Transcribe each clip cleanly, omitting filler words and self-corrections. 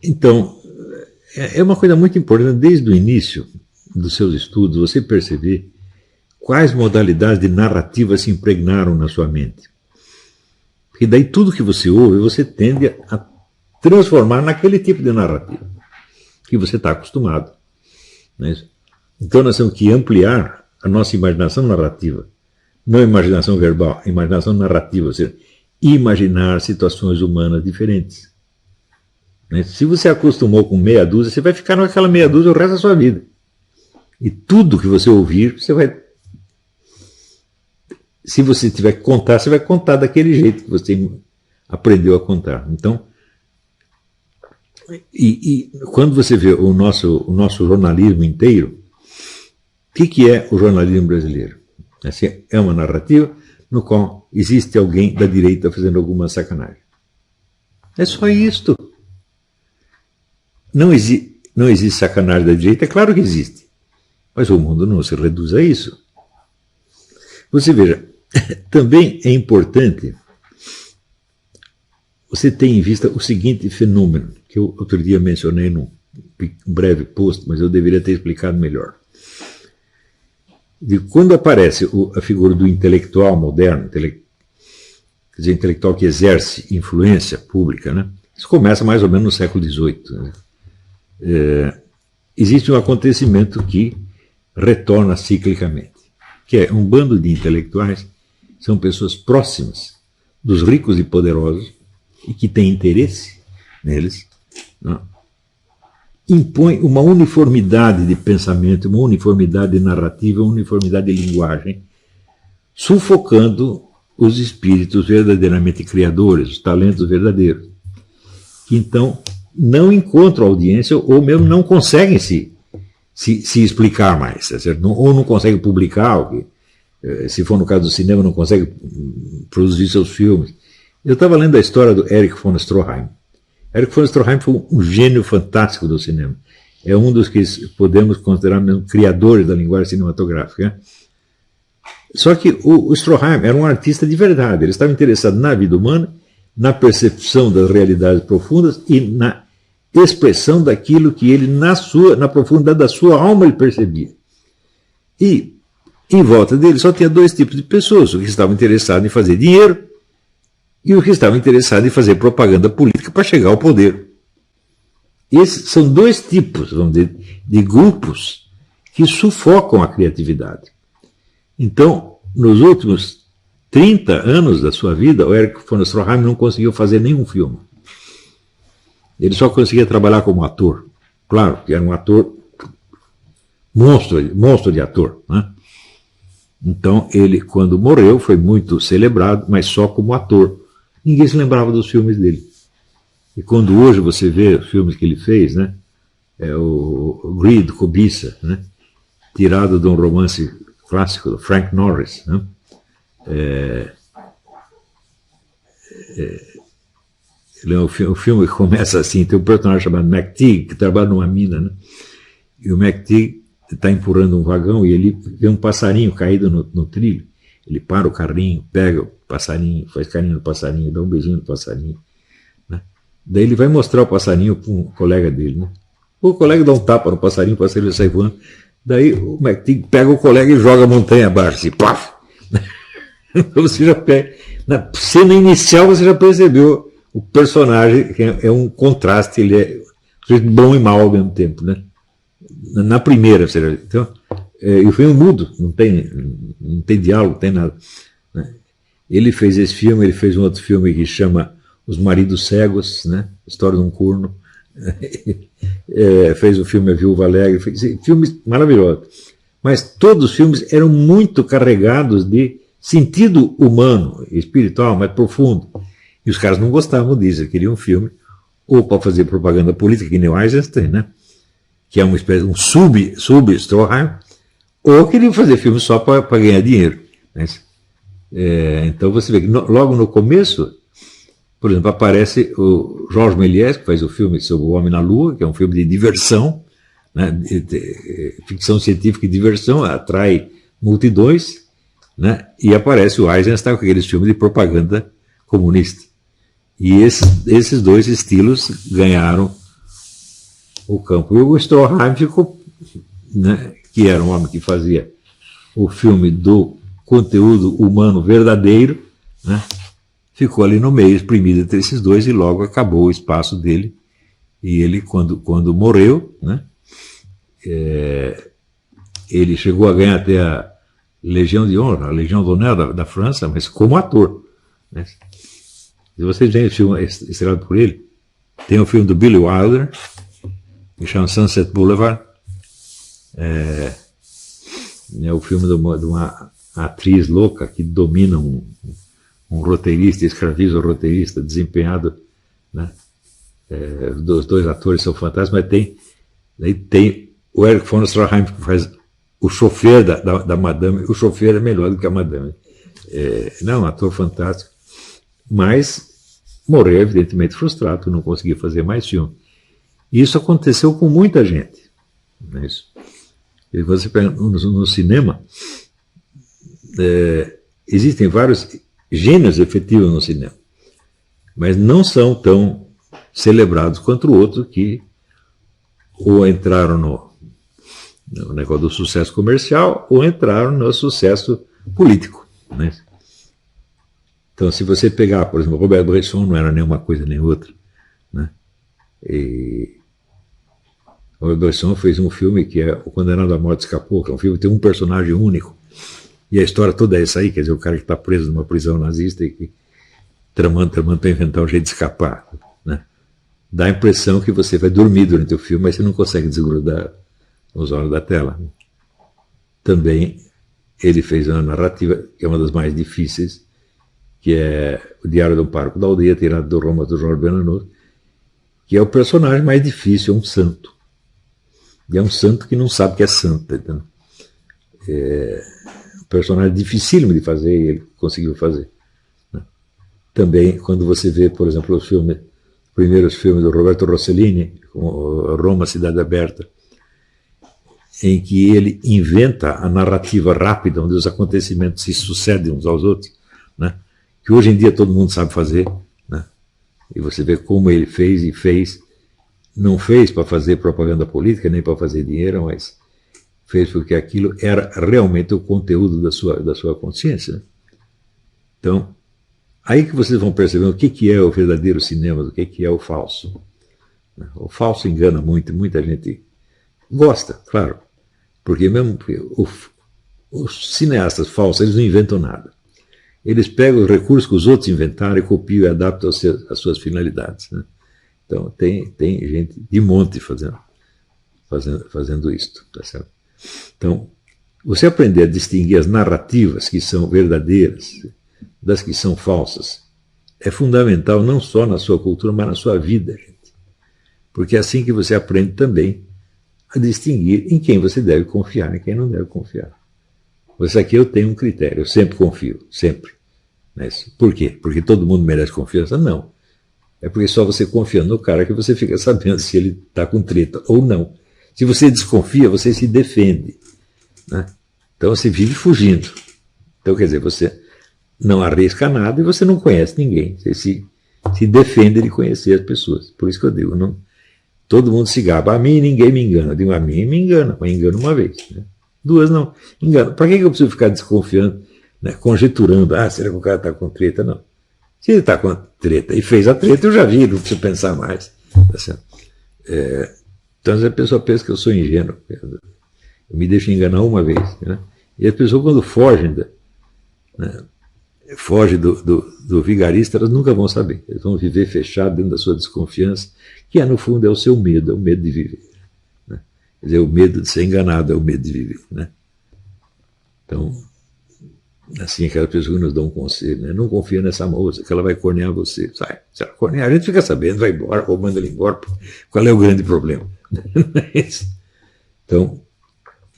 Então, é uma coisa muito importante, desde o início dos seus estudos, você perceber quais modalidades de narrativa se impregnaram na sua mente. Porque daí tudo que você ouve, você tende a transformar naquele tipo de narrativa que você está acostumado. Não é isso? Então nós temos que ampliar a nossa imaginação narrativa. Não imaginação verbal, imaginação narrativa, ou seja, imaginar situações humanas diferentes. Né? Se você acostumou com meia dúzia, você vai ficar naquela meia dúzia o resto da sua vida. E tudo que você ouvir, você vai... Se você tiver que contar, você vai contar daquele jeito que você aprendeu a contar. Então, quando você vê o nosso jornalismo inteiro, o que é o jornalismo brasileiro? Assim, é uma narrativa no qual existe alguém da direita fazendo alguma sacanagem. É só isto. Não existe sacanagem da direita? É claro que existe. Mas o mundo não se reduz a isso. Você veja, também é importante você ter em vista o seguinte fenômeno, que eu outro dia mencionei num breve post, mas eu deveria ter explicado melhor. De quando aparece a figura do intelectual moderno, quer dizer, intelectual que exerce influência pública, né? Isso começa mais ou menos no século XVIII. Né? Existe um acontecimento que retorna ciclicamente, que é um bando de intelectuais, são pessoas próximas dos ricos e poderosos e que têm interesse neles, né? Impõe uma uniformidade de pensamento, uma uniformidade de narrativa, uma uniformidade de linguagem, sufocando os espíritos verdadeiramente criadores, os talentos verdadeiros, que então não encontram audiência ou mesmo não conseguem se explicar mais, ou não conseguem publicar, se for no caso do cinema, não conseguem produzir seus filmes. Eu estava lendo a história do Erich von Stroheim. Erich von Stroheim foi um gênio fantástico do cinema. É um dos que podemos considerar mesmo criadores da linguagem cinematográfica. Né? Só que o Stroheim era um artista de verdade. Ele estava interessado na vida humana, na percepção das realidades profundas e na expressão daquilo que ele, na profundidade da sua alma, ele percebia. E em volta dele só tinha dois tipos de pessoas: os que estavam interessados em fazer dinheiro e os que estavam interessados em fazer propaganda política para chegar ao poder. Esses são dois tipos, vamos dizer, de grupos que sufocam a criatividade. Então, nos últimos 30 anos da sua vida, o Erich von Stroheim não conseguiu fazer nenhum filme. Ele só conseguia trabalhar como ator. Claro, que era um ator monstro de ator, né? Então, ele, quando morreu, foi muito celebrado, mas só como ator. Ninguém se lembrava dos filmes dele. E quando hoje você vê os filmes que ele fez, né, é o Greed, Cobiça, né, tirado de um romance clássico do Frank Norris, né, o filme começa assim, tem um personagem chamado McTeague, que trabalha numa mina, né, e o McTeague está empurrando um vagão e ele vê um passarinho caído no trilho. Ele para o carrinho, pega o passarinho, faz carinho no passarinho, dá um beijinho no passarinho. Né? Daí ele vai mostrar o passarinho para um colega dele. Né? O colega dá um tapa no passarinho, o passarinho sai voando. Daí o McTeague pega o colega e joga a montanha abaixo, assim, paf! Então você já pega. Na cena inicial você já percebeu o personagem, que é um contraste, ele é bom e mal ao mesmo tempo. Né? Na primeira, ou seja, então, e o filme mudo, não tem diálogo, não tem nada. Né? Ele fez esse filme, ele fez um outro filme que chama Os Maridos Cegos, né? História de um Corno. Fez o filme A Viúva Alegre, fez filmes maravilhosos. Mas todos os filmes eram muito carregados de sentido humano, espiritual, mais profundo. E os caras não gostavam disso, eles queriam um filme ou para fazer propaganda política, que nem o Eisenstein, né? Que é uma espécie de um sub-Stroheim, ou queriam fazer filme só para ganhar dinheiro. Né? Então você vê que logo no começo, por exemplo, aparece o Georges Méliès, que faz o filme sobre o Homem na Lua, que é um filme de diversão, né? Ficção científica e diversão, atrai multidões, né? E aparece o Eisenstein com aqueles filmes de propaganda comunista. E esses dois estilos ganharam o campo. E o Stroheim ficou, né, que era um homem que fazia o filme do conteúdo humano verdadeiro, né, ficou ali no meio, espremido entre esses dois, e logo acabou o espaço dele. E ele, quando morreu, né, ele chegou a ganhar até a Legião de Honra, a Legião d'Honneur da França, mas como ator, né? Se vocês veem o filme estrelado por ele, tem o filme do Billy Wilder, que chama Sunset Boulevard. É o filme de uma atriz louca que domina um roteirista, escraviza o roteirista, desempenhado, né? Os dois atores são fantásticos, mas tem o Erich von Stroheim, que faz o chofer da Madame. O chofer é melhor do que a Madame. Não, um ator fantástico. Mas morreu, evidentemente, frustrado, não conseguia fazer mais filme. E isso aconteceu com muita gente. Não é isso? E você pega no cinema, existem vários gênios efetivos no cinema, mas não são tão celebrados quanto o outro, que ou entraram no negócio do sucesso comercial ou entraram no sucesso político, né? Então, se você pegar, por exemplo, Robert Bresson não era nenhuma coisa nem outra, né? E Robert Bresson fez um filme que é O Condenado à Morte Escapou, que é um filme que tem um personagem único, e a história toda é essa aí, quer dizer, o cara que está preso numa prisão nazista e que tramando para inventar um jeito de escapar, né? Dá a impressão que você vai dormir durante o filme, mas você não consegue desgrudar os olhos da tela. Também ele fez uma narrativa que é uma das mais difíceis, que é O Diário do Parco da Aldeia, tirado do romance do Jorge Bernanos, que é o personagem mais difícil, é um santo. E é um santo que não sabe que é santo. Entendeu? É um personagem dificílimo de fazer, e ele conseguiu fazer. Também, quando você vê, por exemplo, os primeiros filmes do Roberto Rossellini, como Roma, Cidade Aberta, em que ele inventa a narrativa rápida, onde os acontecimentos se sucedem uns aos outros, né? Que hoje em dia todo mundo sabe fazer, né? E você vê como ele fez e fez. Não fez para fazer propaganda política, nem para fazer dinheiro, mas fez porque aquilo era realmente o conteúdo da sua consciência, né? Então, aí que vocês vão perceber o que é o verdadeiro cinema, o que é o falso. O falso engana muito, muita gente gosta, claro, porque mesmo os cineastas falsos, eles não inventam nada. Eles pegam os recursos que os outros inventaram e copiam e adaptam às suas finalidades, né? Então, tem gente de monte fazendo isso, tá certo? Então, você aprender a distinguir as narrativas que são verdadeiras das que são falsas é fundamental não só na sua cultura, mas na sua vida, gente. Porque é assim que você aprende também a distinguir em quem você deve confiar e quem não deve confiar. Isso aqui eu tenho um critério, eu sempre confio, sempre. Mas por quê? Porque todo mundo merece confiança? Não. É porque só você confia no cara que você fica sabendo se ele está com treta ou não. Se você desconfia, você se defende, né? Então você vive fugindo. Então, quer dizer, você não arrisca nada e você não conhece ninguém. Você se defende de conhecer as pessoas. Por isso que eu digo, não, todo mundo se gaba. A mim ninguém me engana. Eu digo, a mim me engana, mas engano uma vez, né? Duas não. Engano. Para que eu preciso ficar desconfiando, né? Conjeturando, será que o cara está com treta? Não. Se ele está com a treta e fez a treta, eu já vi, não preciso pensar mais. Tá certo? Então a pessoa pensa que eu sou ingênuo. Eu me deixo enganar uma vez, né? E as pessoas, quando fogem, né, do vigarista, elas nunca vão saber. Eles vão viver fechados dentro da sua desconfiança, que no fundo é o seu medo, é o medo de viver, né? Quer dizer, o medo de ser enganado é o medo de viver, né? Então, assim, aquelas pessoas que nos dão um conselho, né? Não confia nessa moça, que ela vai cornear você. Sai, se ela cornear, a gente fica sabendo, vai embora, ou manda ela embora. Qual é o grande problema? Então,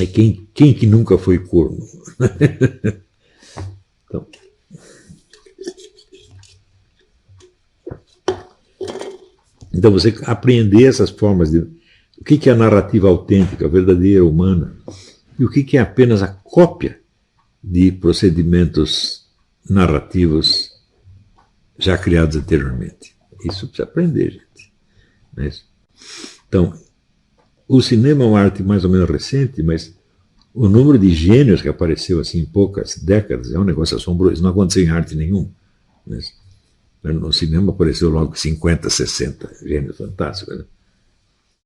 é quem que nunca foi corno? Então, você apreender essas formas de o que é a narrativa autêntica, verdadeira, humana, e o que é apenas a cópia de procedimentos narrativos já criados anteriormente. Isso precisa aprender, gente. Não é isso? Então, o cinema é uma arte mais ou menos recente, mas o número de gênios que apareceu assim em poucas décadas é um negócio assombroso. Isso não aconteceu em arte nenhuma. No cinema apareceu logo 50, 60 gênios fantásticos. Né?